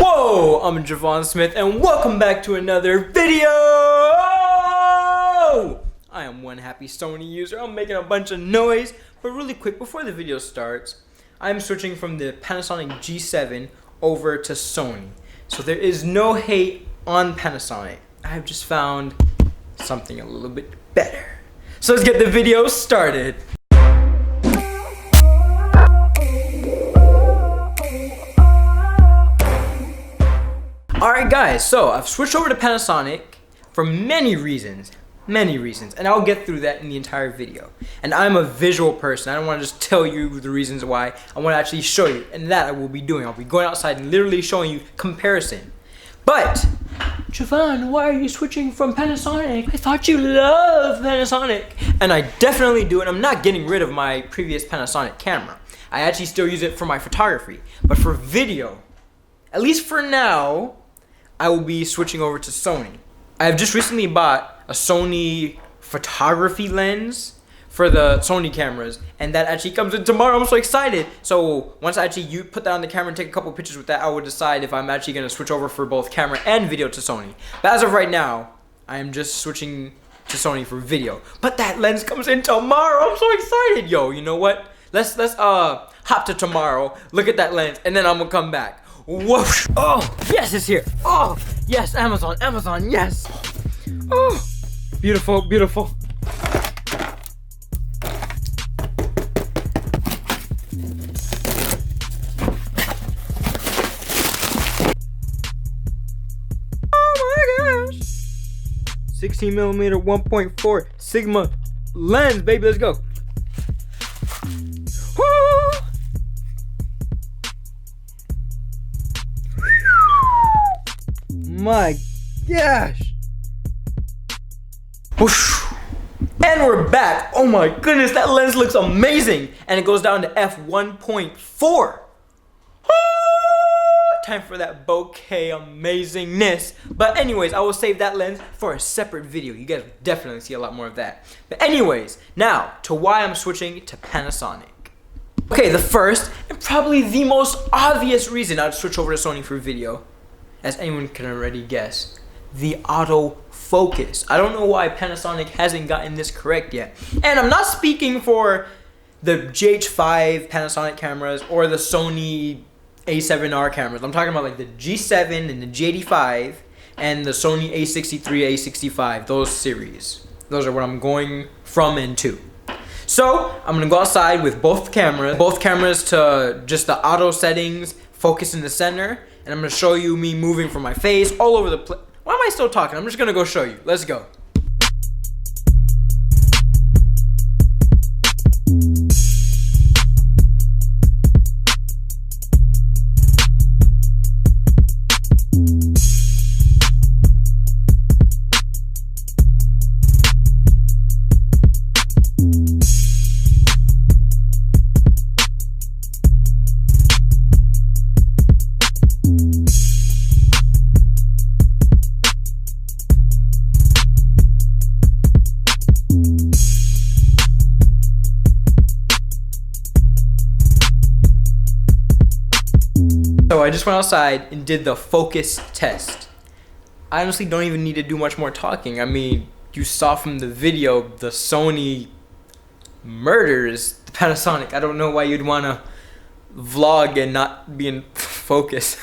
Whoa, I'm Javon Smith and welcome back to another video! I am one happy Sony user. I'm making a bunch of noise, but really quick before the video starts, I'm switching from the Panasonic G7 over to Sony. So there is no hate on Panasonic. I've just found something a little bit better. So let's get the video started. Alright guys, so I've switched over to Panasonic for many reasons, and I'll get through that in the entire video. And I'm a visual person. I don't want to just tell you the reasons why. I want to actually show you, and that I will be doing. I'll be going outside and literally showing you comparison. But, Javon, why are you switching from Panasonic? I thought you loved Panasonic. And I definitely do, and I'm not getting rid of my previous Panasonic camera. I actually still use it for my photography. But for video, at least for now, I will be switching over to Sony. I have just recently bought a Sony photography lens for the Sony cameras, and that actually comes in tomorrow. I'm so excited. So once I actually put that on the camera and take a couple pictures with that, I will decide if I'm actually gonna switch over for both camera and video to Sony. But as of right now, I am just switching to Sony for video. But that lens comes in tomorrow. I'm so excited. Yo, you know what? Let's hop to tomorrow, look at that lens, and then I'm gonna come back. Whoosh! Oh, yes, it's here. Oh, yes, Amazon, yes. Oh, beautiful, beautiful. Oh my gosh. 16mm 1.4 Sigma lens, baby, let's go. My gosh. Whoosh. And we're back. Oh my goodness, that lens looks amazing. And it goes down to f1.4. Time for that bokeh amazingness. But anyways, I will save that lens for a separate video. You guys will definitely see a lot more of that. But anyways, now to why I'm switching to Panasonic. Okay, the first and probably the most obvious reason I'd switch over to Sony for video, as anyone can already guess, the autofocus. I don't know why Panasonic hasn't gotten this correct yet. And I'm not speaking for the GH5 Panasonic cameras or the Sony A7R cameras. I'm talking about like the G7 and the G85 and the Sony A63, A65, those series. Those are what I'm going from and to. So I'm gonna go outside with both cameras to just the auto settings, focus in the center, and I'm gonna show you me moving from my face all over the place. Why am I still talking? I'm just gonna go show you. Let's go. So I just went outside and did the focus test. I honestly don't even need to do much more talking. I mean, you saw from the video, the Sony murders the Panasonic. I don't know why you'd want to vlog and not be in focus.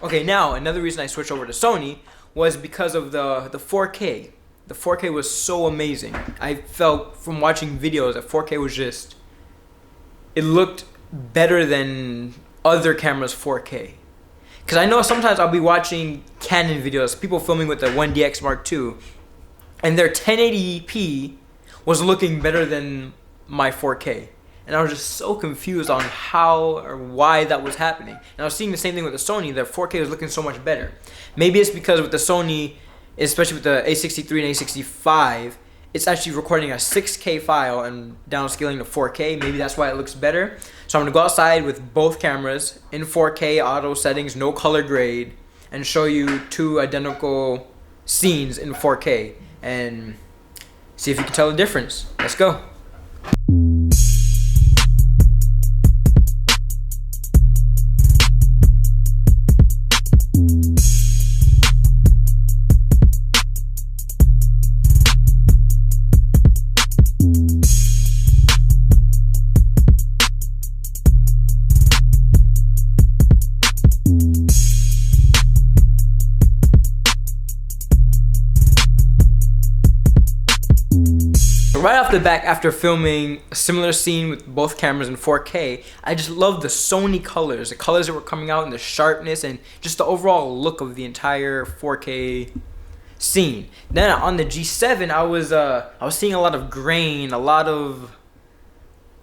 Okay, now another reason I switched over to Sony was because of the 4K. The 4K was so amazing. I felt from watching videos that 4K was just, it looked better than other cameras 4K. Because I know sometimes I'll be watching Canon videos, people filming with the 1DX Mark II, and their 1080p was looking better than my 4K. And I was just so confused on how or why that was happening. And I was seeing the same thing with the Sony, their 4K was looking so much better. Maybe it's because with the Sony, especially with the A63 and A65, it's actually recording a 6K file and downscaling to 4K. Maybe that's why it looks better. So I'm gonna go outside with both cameras in 4K auto settings, no color grade, and show you two identical scenes in 4K and see if you can tell the difference. Let's go. right off the back, after filming a similar scene with both cameras in 4K, I just love the Sony colors, the colors that were coming out, and the sharpness, and just the overall look of the entire 4K scene. Then on the G7, I was seeing a lot of grain, a lot of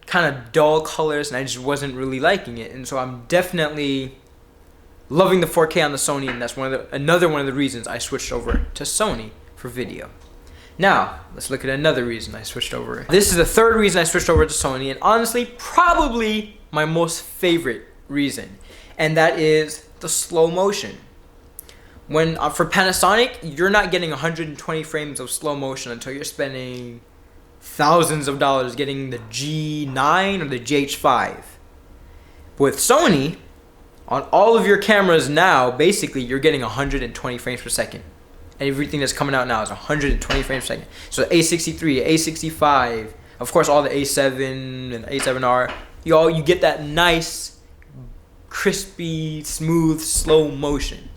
kind of dull colors, and I just wasn't really liking it. And so I'm definitely loving the 4K on the Sony, and that's another one of the reasons I switched over to Sony for video. Now, let's look at another reason I switched over. This is the third reason I switched over to Sony, and honestly, probably my most favorite reason, and that is the slow motion. When for Panasonic, you're not getting 120 frames of slow motion until you're spending thousands of dollars getting the G9 or the GH5. With Sony, on all of your cameras now, basically you're getting 120 frames per second. Everything that's coming out now is 120 frames per second. So the A63, A65, of course all the A7 and A7R, you get that nice, crispy, smooth, slow motion.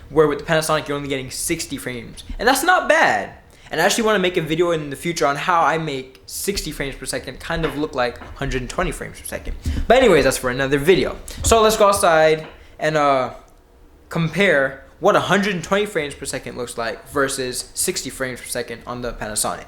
Where with the Panasonic, you're only getting 60 frames. And that's not bad. And I actually want to make a video in the future on how I make 60 frames per second kind of look like 120 frames per second. But anyways, that's for another video. So let's go outside and compare what 120 frames per second looks like versus 60 frames per second on the Panasonic.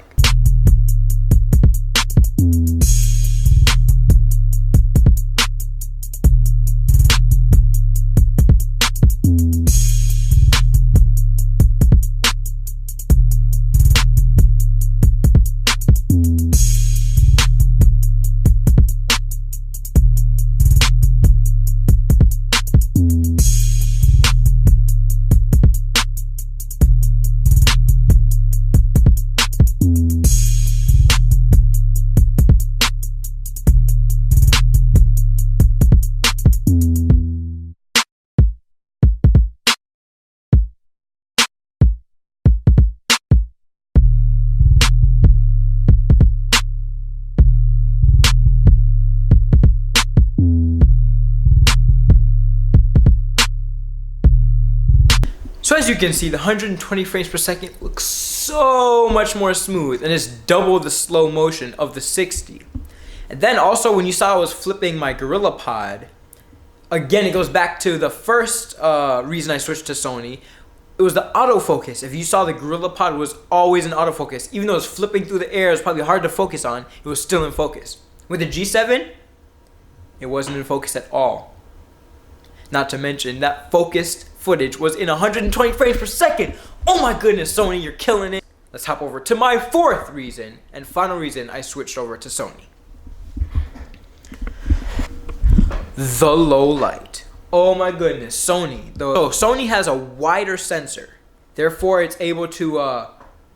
So as you can see, the 120 frames per second looks so much more smooth, and it's double the slow motion of the 60. And then also when you saw I was flipping my GorillaPod, again it goes back to the first reason I switched to Sony. It was the autofocus. If you saw, the GorillaPod was always in autofocus. Even though it was flipping through the air, it was probably hard to focus on, it was still in focus. With the G7, it wasn't in focus at all. Not to mention that focused footage was in 120 frames per second. Oh my goodness, Sony, you're killing it. Let's hop over to my fourth reason and final reason I switched over to Sony. The low light. Oh my goodness, Sony. Sony has a wider sensor. Therefore, it's able to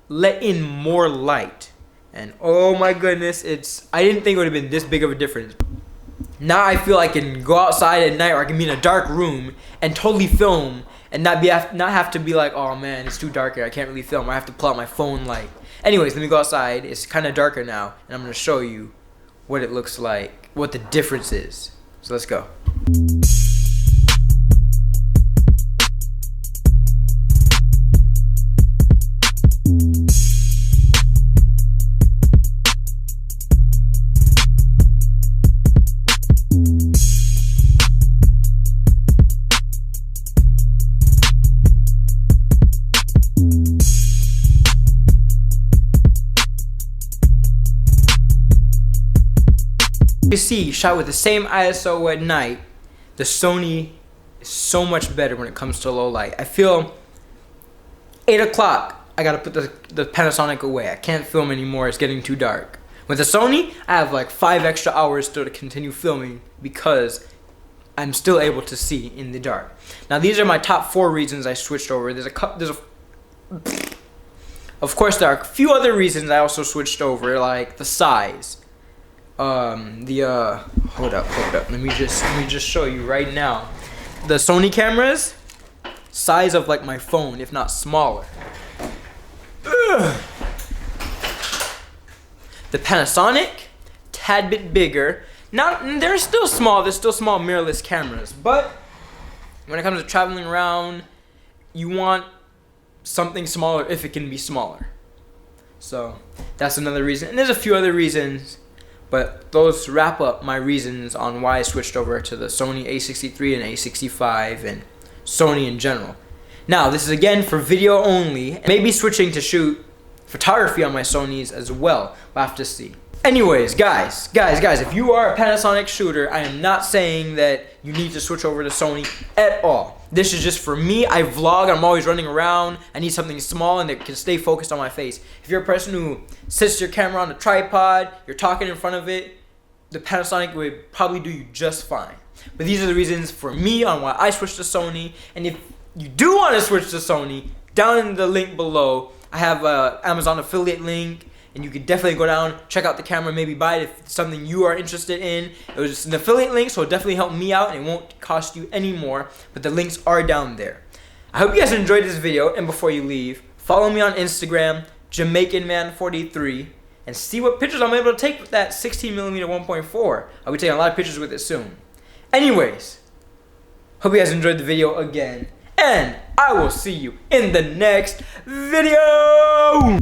let in more light. And oh my goodness, I didn't think it would have been this big of a difference. Now I feel I can go outside at night, or I can be in a dark room and totally film and not have to be like, oh man, it's too dark here, I can't really film. I have to pull out my phone light. Anyways, let me go outside. It's kind of darker now, and I'm going to show you what it looks like, what the difference is. So let's go. You see, shot with the same ISO at night, the Sony is so much better when it comes to low light. I feel 8 o'clock, I gotta put the Panasonic away. I can't film anymore, it's getting too dark. With the Sony, I have like 5 extra hours still to continue filming because I'm still able to see in the dark. Now these are my top 4 reasons I switched over. Of course there are a few other reasons I also switched over, like the size. Hold up. Let me just show you right now. The Sony cameras, size of like my phone, if not smaller. Ugh. The Panasonic, tad bit bigger. Now they're still small. They're still small mirrorless cameras, but when it comes to traveling around, you want something smaller if it can be smaller. So that's another reason. And there's a few other reasons, but those wrap up my reasons on why I switched over to the Sony A63 and A65 and Sony in general. Now, this is again for video only. Maybe switching to shoot photography on my Sonys as well. We'll have to see. Anyways, guys, if you are a Panasonic shooter, I am not saying that you need to switch over to Sony at all. This is just for me. I vlog, I'm always running around. I need something small and that can stay focused on my face. If you're a person who sits your camera on a tripod, you're talking in front of it, the Panasonic would probably do you just fine. But these are the reasons for me on why I switched to Sony. And if you do want to switch to Sony, down in the link below, I have an Amazon affiliate link. And you can definitely go down, check out the camera, maybe buy it if it's something you are interested in. It was just an affiliate link, so it'll definitely help me out and it won't cost you any more. But the links are down there. I hope you guys enjoyed this video, and before you leave, follow me on Instagram, JamaicanMan43, and see what pictures I'm able to take with that 16mm 1.4. I'll be taking a lot of pictures with it soon. Anyways, hope you guys enjoyed the video again, and I will see you in the next video!